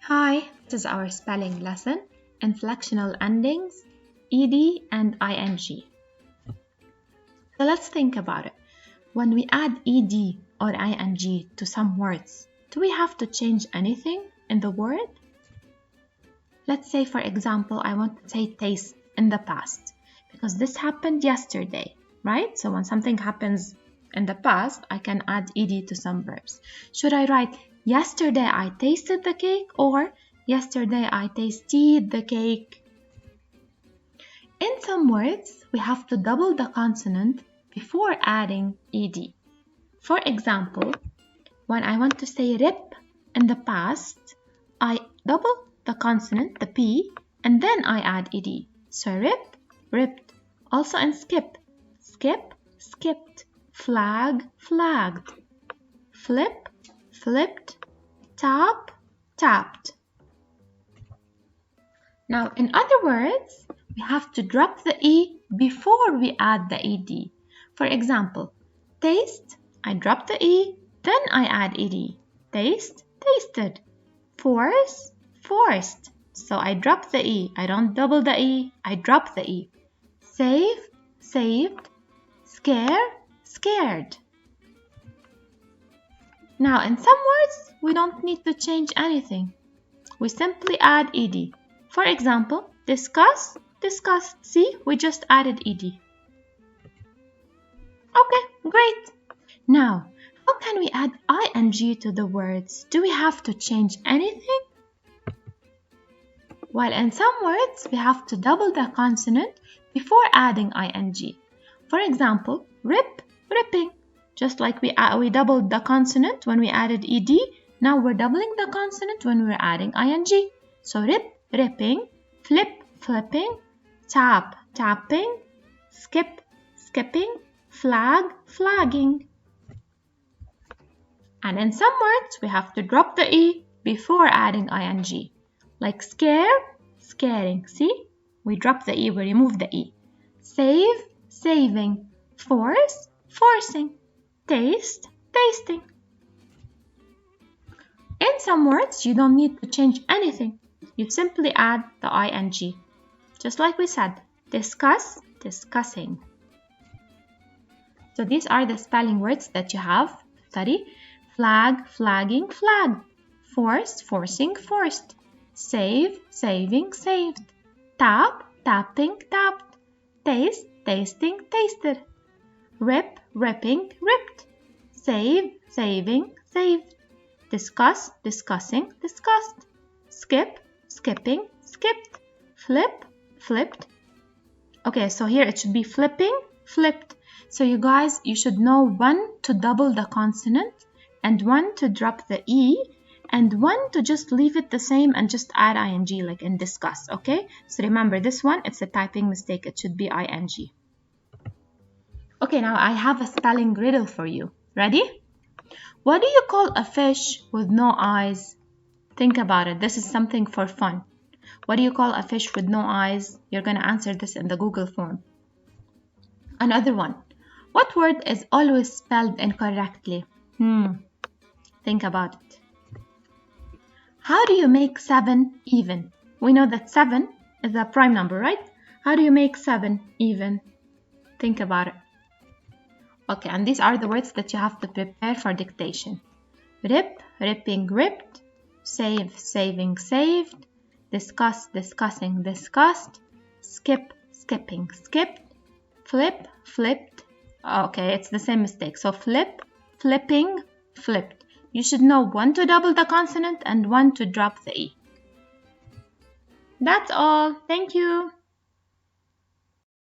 Hi, this is our spelling lesson, inflectional endings, ed and ing. So let's think about it. When we add ed or ing to some words, do we have to change anything in the word? Let's say, for example, I want to say taste in the past, because this happened yesterday, right? So when something happens in the past, I can add ed to some verbs. Should I write yesterday I tasted the cake or yesterday I tasted the cake? In some words, we have to double the consonant before adding ed. For example, when I want to say rip in the past, I double the consonant, the P, and then I add ed. So rip, ripped. Also in skip, skip, skipped. Flag, flagged. Flip, flipped. Tap, tapped. Now, in other words, we have to drop the E before we add the ed. For example, taste, I drop the E, then I add ed. Taste, tasted. Force, forced. So I drop the E. I don't double the E, I drop the E. Save, saved. Scare, scared. Now, in some words, we don't need to change anything. We simply add ed. For example, discuss, discussed. See, we just added ed. Okay, great. Now, how can we add ing to the words? Do we have to change anything? While in some words, we have to double the consonant before adding ing. For example, rip, ripping. Just like we doubled the consonant when we added ed, now we're doubling the consonant when we're adding ing. So rip, ripping, flip, flipping, tap, tapping, skip, skipping, flag, flagging. And in some words, we have to drop the E before adding ing. Like scare, scaring. See? We drop the E, we remove the E. Save, saving. Force, forcing. Taste, tasting. In some words, you don't need to change anything. You simply add the ing. Just like we said, discuss, discussing. So these are the spelling words that you have to study. Flag, flagging, flag. Force, forcing, forced. Save, saving, saved. Tap, tapping, tapped. Taste, tasting, tasted. Rip, ripping, ripped. Save, saving, saved. Discuss, discussing, discussed. Skip, skipping, skipped. Flip, flipped. Okay, so here it should be flipping, flipped. So you guys, you should know when to double the consonant and when to drop the E and when to just leave it the same and just add ing like in discuss, okay? So remember this one, it's a typing mistake. It should be ing. Okay, now I have a spelling riddle for you. Ready? What do you call a fish with no eyes? Think about it. This is something for fun. What do you call a fish with no eyes? You're going to answer this in the Google form. Another one. What word is always spelled incorrectly? Think about it. How do you make 7 even? We know that 7 is a prime number, right? How do you make 7 even? Think about it. Okay, and these are the words that you have to prepare for dictation. Rip, ripping, ripped. Save, saving, saved. Discuss, discussing, discussed. Skip, skipping, skipped. Flip, flipped. Okay, it's the same mistake. So flip, flipping, flipped. You should know when to double the consonant and when to drop the E. That's all. Thank you.